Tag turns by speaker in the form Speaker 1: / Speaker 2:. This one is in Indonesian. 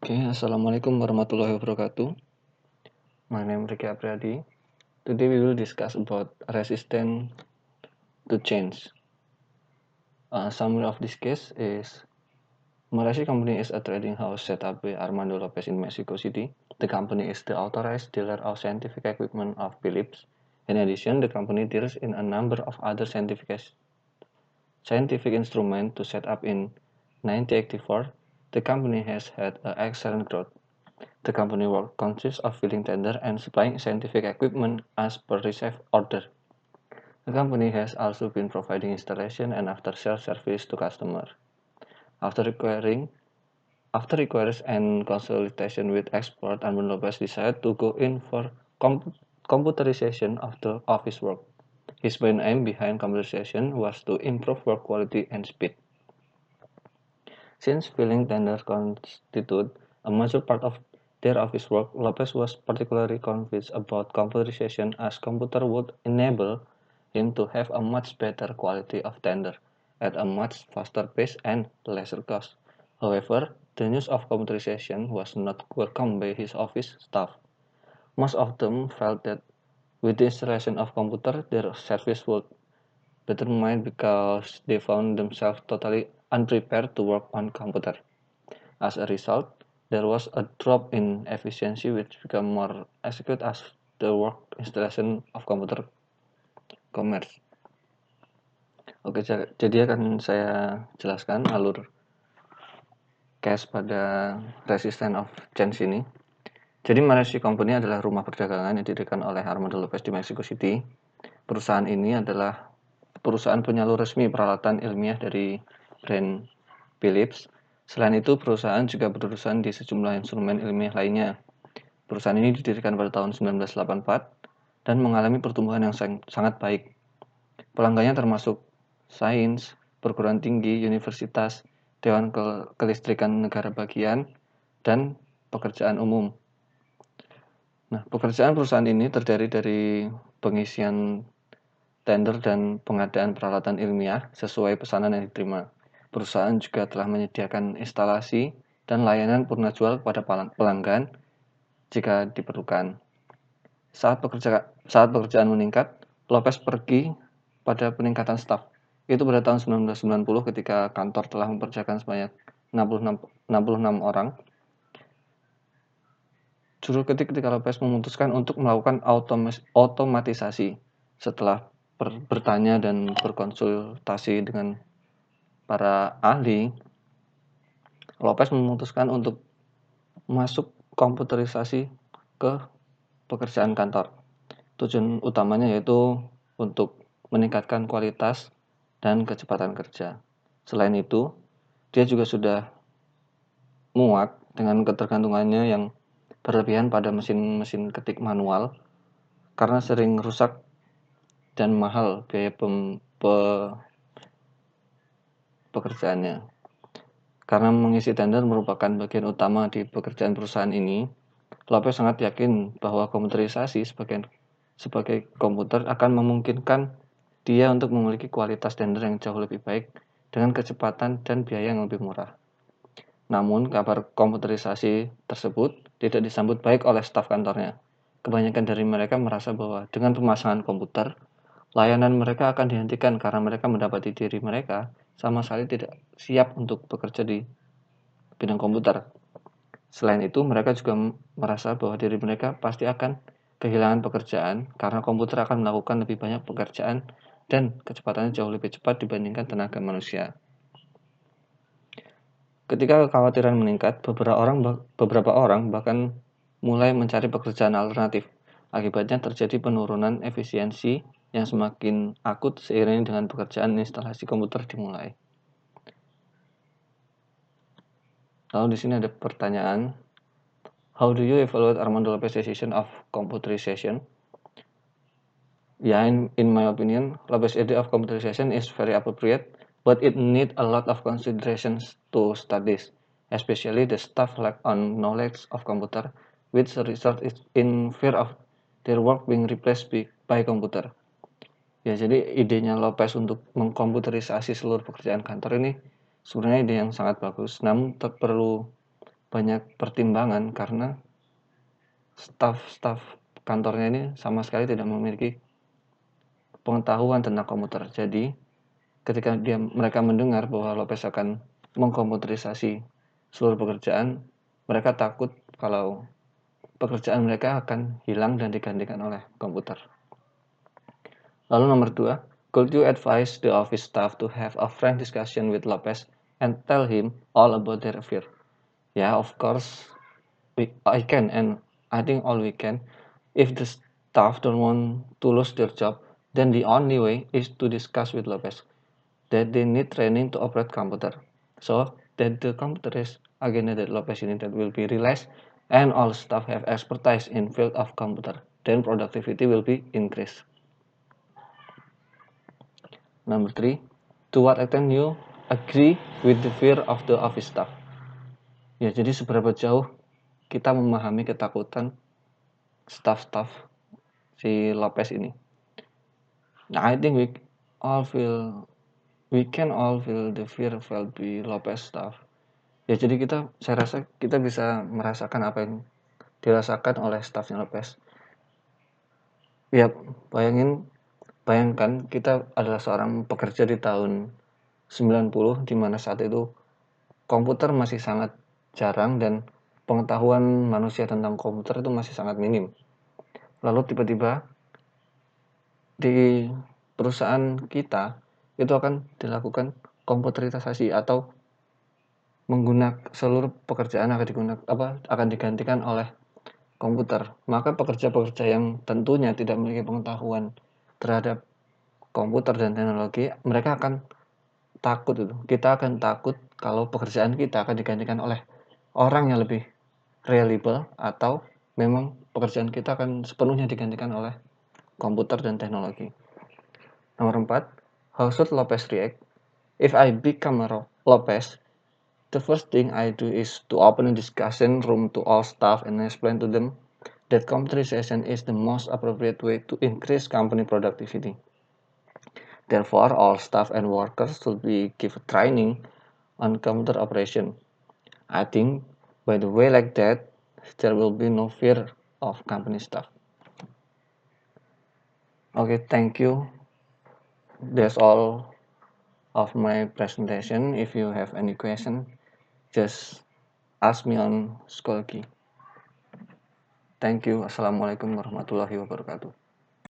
Speaker 1: Assalamualaikum warahmatullahi wabarakatuh. My name is Ricky Apriyadi. Today we will discuss about resistance to change. Summary of this case is Malaysia Company is a trading house set up by Armando Lopez in Mexico City. The company is the authorized dealer of scientific equipment of Philips. In addition, the company deals in a number of other scientific instruments to set up in 1984. The company has had excellent growth. The company work consists of filling tender and supplying scientific equipment as per received order. The company has also been providing installation and after-sales service to customers. After requiring and consultation with expert, Armando Lopez decided to go in for computerization of the office work. His main aim behind computerization was to improve work quality and speed. Since filling tenders constitute a major part of their office work, Lopez was particularly convinced about computerization as computer would enable him to have a much better quality of tender at a much faster pace and lesser cost. However, the news of computerization was not welcomed by his office staff. Most of them felt that with the installation of computer, their service would determined because they found themselves totally unprepared to work on computer. As a result, there was a drop in efficiency which became more acute as the work installation of computer commerce. Oke, jadi akan saya jelaskan alur case pada resistance of change ini. Jadi Malaysia Company adalah rumah perdagangan yang didirikan oleh Armando Lopez di Mexico City. Perusahaan ini adalah perusahaan penyalur resmi peralatan ilmiah dari brand Philips. Selain itu, perusahaan juga berurusan di sejumlah instrumen ilmiah lainnya. Perusahaan ini didirikan pada tahun 1984 dan mengalami pertumbuhan yang sangat baik. Pelanggannya termasuk sains, perguruan tinggi, universitas, Dewan Kelistrikan Negara Bagian, dan pekerjaan umum. Nah, pekerjaan perusahaan ini terdiri dari pengisian tender dan pengadaan peralatan ilmiah sesuai pesanan yang diterima. Perusahaan juga telah menyediakan instalasi dan layanan purna jual kepada pelanggan jika diperlukan. Saat pekerjaan meningkat, Lopez pergi pada peningkatan staf. Itu pada tahun 1990 ketika kantor telah mempekerjakan sebanyak 66 orang. Juru ketika Lopez memutuskan untuk melakukan otomatisasi. Setelah bertanya dan berkonsultasi dengan para ahli, Lopez memutuskan untuk masuk komputerisasi ke pekerjaan kantor. Tujuan utamanya yaitu untuk meningkatkan kualitas dan kecepatan kerja. Selain itu, dia juga sudah muak dengan ketergantungannya yang berlebihan pada mesin-mesin ketik manual karena sering rusak dan mahal biaya pekerjaannya. Karena mengisi tender merupakan bagian utama di pekerjaan perusahaan ini, Lopez sangat yakin bahwa komputerisasi sebagai komputer akan memungkinkan dia untuk memiliki kualitas tender yang jauh lebih baik dengan kecepatan dan biaya yang lebih murah. Namun, kabar komputerisasi tersebut tidak disambut baik oleh staf kantornya. Kebanyakan dari mereka merasa bahwa dengan pemasangan komputer, layanan mereka akan dihentikan karena mereka mendapati diri mereka sama sekali tidak siap untuk bekerja di bidang komputer. Selain itu, mereka juga merasa bahwa diri mereka pasti akan kehilangan pekerjaan karena komputer akan melakukan lebih banyak pekerjaan dan kecepatannya jauh lebih cepat dibandingkan tenaga manusia. Ketika kekhawatiran meningkat, beberapa orang bahkan mulai mencari pekerjaan alternatif. Akibatnya terjadi penurunan efisiensi yang semakin akut seiring dengan pekerjaan instalasi komputer dimulai. Lalu di sini ada pertanyaan, how do you evaluate Armando Lopez's decision of computerization? Yeah, in my opinion, Lopez's idea of computerization is very appropriate, but it needs a lot of considerations to studies, especially the staff lack on knowledge of computer, which result in fear of their work being replaced by computer. Ya, jadi idenya Lopez untuk mengkomputerisasi seluruh pekerjaan kantor ini sebenarnya ide yang sangat bagus, namun perlu banyak pertimbangan karena staf-staf kantornya ini sama sekali tidak memiliki pengetahuan tentang komputer. Jadi, ketika mereka mendengar bahwa Lopez akan mengkomputerisasi seluruh pekerjaan, mereka takut kalau pekerjaan mereka akan hilang dan digantikan oleh komputer. Lalu nomor 2, could you advise the office staff to have a frank discussion with Lopez and tell him all about their fear? Yeah, of course, I can, and I think all we can. If the staff don't want to lose their job, then the only way is to discuss with Lopez that they need training to operate computer, so that the computer is again that Lopez unit that will be realized, and all staff have expertise in field of computer. Then productivity will be increased. Number 3, to what extent you agree with the fear of the office staff? Ya, jadi seberapa jauh kita memahami ketakutan staff-staff si Lopez ini. Nah, I think we can all feel the fear felt by Lopez staff. Ya, jadi saya rasa kita bisa merasakan apa yang dirasakan oleh staffnya Lopez. Ya, bayangkan kita adalah seorang pekerja di tahun 90, di mana saat itu komputer masih sangat jarang dan pengetahuan manusia tentang komputer itu masih sangat minim. Lalu tiba-tiba di perusahaan kita itu akan dilakukan komputerisasi atau seluruh pekerjaan akan digantikan oleh komputer. Maka pekerja-pekerja yang tentunya tidak memiliki pengetahuan terhadap komputer dan teknologi, mereka akan takut itu. Kita akan takut kalau pekerjaan kita akan digantikan oleh orang yang lebih reliable atau memang pekerjaan kita akan sepenuhnya digantikan oleh komputer dan teknologi. Nomor 4, how should Lopez react? If I become a Lopez, the first thing I do is to open a discussion room to all staff and explain to them that computerization is the most appropriate way to increase company productivity. Therefore, all staff and workers should be given training on computer operation. I think by the way like that, there will be no fear of company staff. Okay, thank you. That's all of my presentation. If you have any question, just ask me on Scholarkey. Thank you. Assalamualaikum warahmatullahi wabarakatuh.